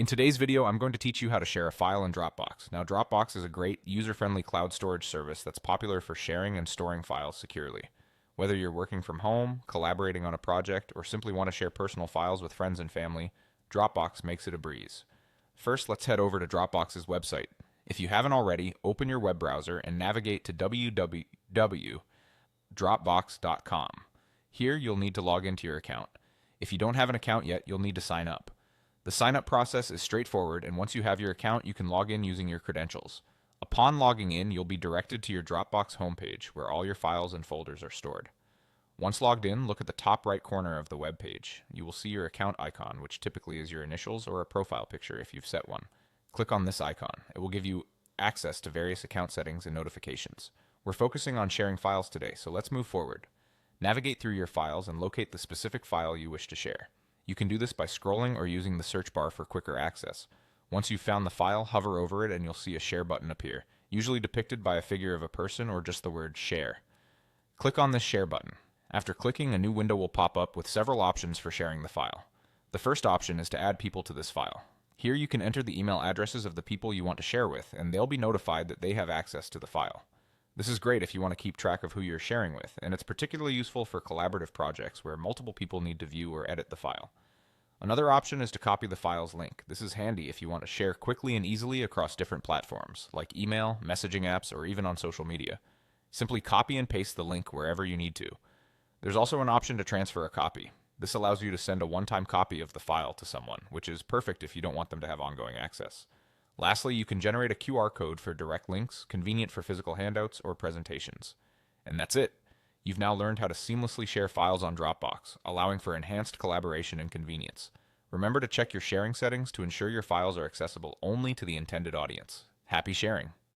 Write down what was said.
In today's video, I'm going to teach you how to share a file in Dropbox. Now, Dropbox is a great, user-friendly cloud storage service that's popular for sharing and storing files securely. Whether you're working from home, collaborating on a project, or simply want to share personal files with friends and family, Dropbox makes it a breeze. First, let's head over to Dropbox's website. If you haven't already, open your web browser and navigate to www.dropbox.com. Here, you'll need to log into your account. If you don't have an account yet, you'll need to sign up. The sign-up process is straightforward, and once you have your account, you can log in using your credentials. Upon logging in, you'll be directed to your Dropbox homepage, where all your files and folders are stored. Once logged in, look at the top right corner of the web page. You will see your account icon, which typically is your initials or a profile picture if you've set one. Click on this icon. It will give you access to various account settings and notifications. We're focusing on sharing files today, so let's move forward. Navigate through your files and locate the specific file you wish to share. You can do this by scrolling or using the search bar for quicker access. Once you've found the file, hover over it and you'll see a share button appear, usually depicted by a figure of a person or just the word share. Click on this share button. After clicking, a new window will pop up with several options for sharing the file. The first option is to add people to this file. Here you can enter the email addresses of the people you want to share with, and they'll be notified that they have access to the file. This is great if you want to keep track of who you're sharing with, and it's particularly useful for collaborative projects where multiple people need to view or edit the file. Another option is to copy the file's link. This is handy if you want to share quickly and easily across different platforms, like email, messaging apps, or even on social media. Simply copy and paste the link wherever you need to. There's also an option to transfer a copy. This allows you to send a one-time copy of the file to someone, which is perfect if you don't want them to have ongoing access. Lastly, you can generate a QR code for direct links, convenient for physical handouts or presentations. And that's it. You've now learned how to seamlessly share files on Dropbox, allowing for enhanced collaboration and convenience. Remember to check your sharing settings to ensure your files are accessible only to the intended audience. Happy sharing!